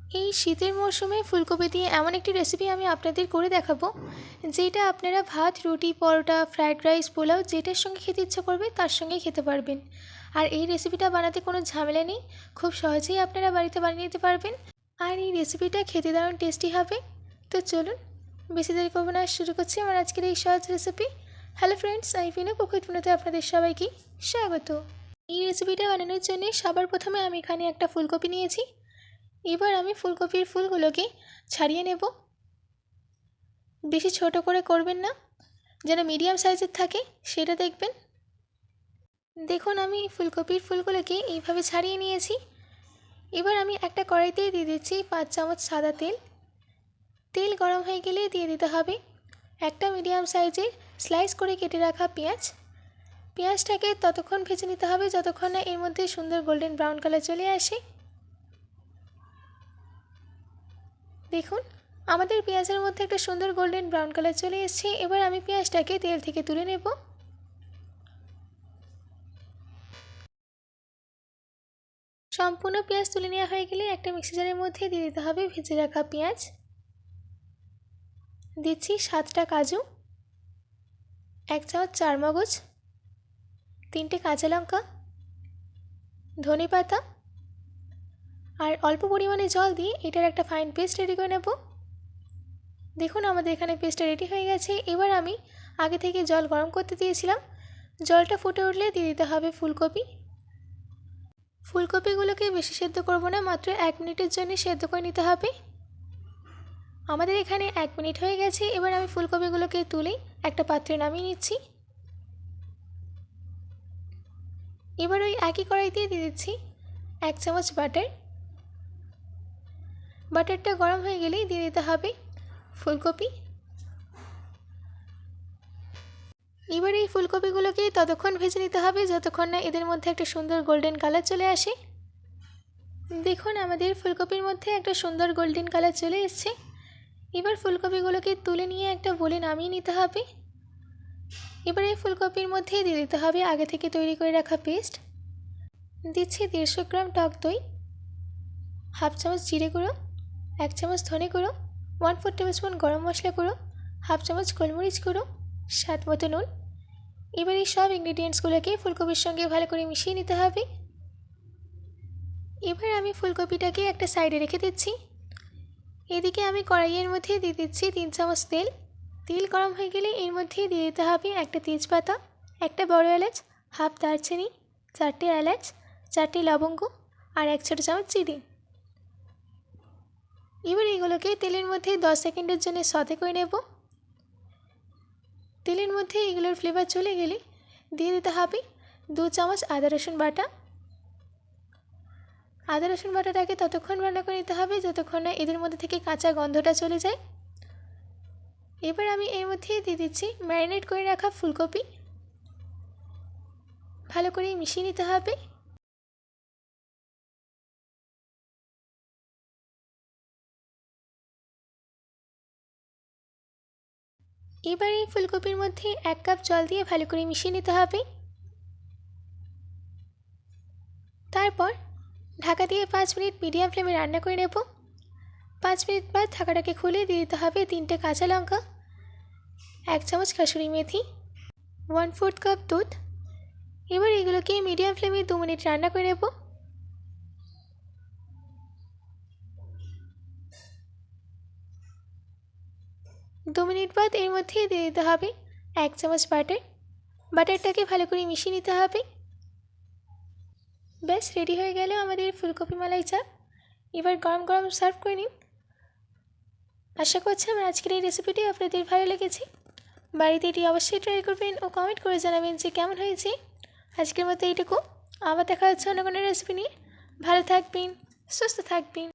এই শীতের মরশুমে ফুলকপি দিয়ে এমন একটি রেসিপি আমি আপনাদের করে দেখাবো, যেটা আপনারা ভাত, রুটি, পরোটা, ফ্রায়েড রাইস, পোলাও যেটার সঙ্গে খেতে ইচ্ছা করবে তার সঙ্গে খেতে পারবেন। আর এই রেসিপিটা বানাতে কোনো ঝামেলা নেই, খুব সহজেই আপনারা বাড়িতে বানিয়ে নিতে পারবেন। আর এই রেসিপিটা খেতে দারুণ টেস্টি হবে। তো চলুন বেশি দেরি করবো না, শুরু করছি আমার আজকের এই সহজ রেসিপি। হ্যালো ফ্রেন্ডস, আমি পিনু পুকুরতে আপনাদের সবাইকে স্বাগত। এই রেসিপিটা বানানোর জন্য সবার প্রথমে আমি এখানে একটা ফুলকপি নিয়েছি। এবার আমি ফুলকপির ফুলগুলোকে ছাড়িয়ে নেব। বেশি ছোট করে করবেন না, যেন মিডিয়াম সাইজের থাকে সেটা দেখবেন। দেখুন আমি ফুলকপির ফুলগুলোকে এইভাবে ছাড়িয়ে নিয়েছি। এবার আমি একটা কড়াইতে দিয়ে দিচ্ছি 5 চামচ সাদা তেল। তেল গরম হয়ে গেলে দিয়ে দিতে হবে একটা মিডিয়াম সাইজের স্লাইস করে কেটে রাখা পেঁয়াজ। পেঁয়াজটাকে ততক্ষণ ভেজে নিতে হবে যতক্ষণ না এর মধ্যে সুন্দর গোল্ডেন ব্রাউন কালার চলে আসে। দেখুন আমাদের পেঁয়াজের মধ্যে একটা সুন্দর গোল্ডেন ব্রাউন কালার চলে এসেছে। এবার আমি পেঁয়াজটাকে তেল থেকে তুলে নেব। সম্পূর্ণ পেঁয়াজ তুলে নেওয়া হয়ে গেলে একটা মিক্সি জারের মধ্যে দিয়ে দিতে হবে ভেজে রাখা পেঁয়াজ। দিচ্ছি 7টা কাজু, 1 চামচ চারমগজ, 3টে কাঁচা লঙ্কা, ধনে পাতা আর অল্প পরিমাণে জল দিয়ে এটার একটা ফাইন পেস্ট রেডি করে নেব। দেখুন আমাদের এখানে পেস্টটা রেডি হয়ে গেছে। এবার আমি আগে থেকে জল গরম করতে দিয়েছিলাম, জলটা ফুটে উঠলে দিয়ে দিতে হবে ফুলকপি। ফুলকপিগুলোকে বেশি সেদ্ধ করব না, মাত্র 1 মিনিটের জন্য সেদ্ধ করে নিতে হবে। আমাদের এখানে 1 মিনিট হয়ে গেছে। এবার আমি ফুলকপিগুলোকে তুলে একটা পাত্রে নামিয়ে নিচ্ছি। এবার ওই একই কড়াইতে দিয়ে দিচ্ছি 1 চামচ বাটার। বাটারটা গরম হয়ে গেলেই দিয়ে দিতে হবে ফুলকপি। এবার এই ফুলকপিগুলোকে ততক্ষণ ভেজে নিতে হবে যতক্ষণ না এদের মধ্যে একটা সুন্দর গোল্ডেন কালার চলে আসে। দেখুন আমাদের ফুলকপির মধ্যে একটা সুন্দর গোল্ডেন কালার চলে এসেছে। এবার ফুলকপিগুলোকে তুলে নিয়ে একটা বলে নামিয়ে নিতে হবে। এবার এই ফুলকপির মধ্যে দিয়ে দিতে হবে আগে থেকে তৈরি করে রাখা পেস্ট। দিচ্ছি 150 গ্রাম টক দই, 1/2 চামচ জিরে গুঁড়ো, 1 চামচ ধনে গুঁড়ো, 1/4 টেবিলস্পুন গরম মশলা গুঁড়ো, 1/2 চামচ গোলমরিচ গুঁড়ো, স্বাদ মতো নুন। এবার এই সব ইনগ্রিডিয়েন্টসগুলোকে ফুলকপির সঙ্গে ভালো করে মিশিয়ে নিতে হবে। এবার আমি ফুলকপিটাকে একটা সাইডে রেখে দিচ্ছি। এদিকে আমি কড়াইয়ের মধ্যে দিয়ে দিচ্ছি 3 চামচ তেল। তেল গরম হয়ে গেলে এর মধ্যে দিয়ে দিতে হবে একটা তেজপাতা, একটা বড় এলাচ, 1/2 দারচিনি, 4টে এলাচ, 4টে লবঙ্গ আর 1 ছোটো চামচ জিরে। এবার এগুলোকে তেলের মধ্যে 10 সেকেন্ডের জন্য সতে করে নেব। তেলের মধ্যে এগুলোর ফ্লেভার চলে গেলে দিয়ে দিতে হবে 2 চামচ আদা রসুন বাটা। আদা রসুন বাটাটাকে ততক্ষণ রান্না করে নিতে হবে যতক্ষণ না এদের মধ্যে থেকে কাঁচা গন্ধটা চলে যায়। এবার আমি এর মধ্যে দিয়ে দিচ্ছি ম্যারিনেট করে রাখা ফুলকপি। ভালো করে মিশিয়ে নিতে হবে। এবার এই ফুলকপির মধ্যে 1 কাপ জল দিয়ে ভালো করে মিশিয়ে নিতে হবে। তারপর ঢাকা দিয়ে 5 মিনিট মিডিয়াম ফ্লেমে রান্না করে নেব। 5 মিনিট বাদ ঢাকাটাকে খুলে দিয়ে দিতে হবে 3টে কাঁচা লঙ্কা, 1 চামচ কাসুরি মেথি, 1/4 কাপ দুধ। এবার এগুলোকে মিডিয়াম ফ্লেমে 2 মিনিট রান্না করে নেব। 2 মিনিট বাদ এর মধ্যে দিয়ে দিতে হবে 1 চামচ বাটার। বাটারটাকে ভালো করে মিশিয়ে নিতে হবে। ব্যাস রেডি হয়ে গেল আমাদের ফুলকপি মালাই চা। এবার গরম গরম সার্ভ করে নিন। আশা করছি আমার আজকের এই রেসিপিটি আপনাদের ভালো লেগেছে। বাড়িতে এটি অবশ্যই ট্রাই করবেন ও কমেন্ট করে জানাবেন যে কেমন হয়েছে। আজকের মতো এইটুকু, আবার দেখা হচ্ছে অন্য কোনো রেসিপি নিয়ে। ভালো থাকবেন, সুস্থ থাকবেন।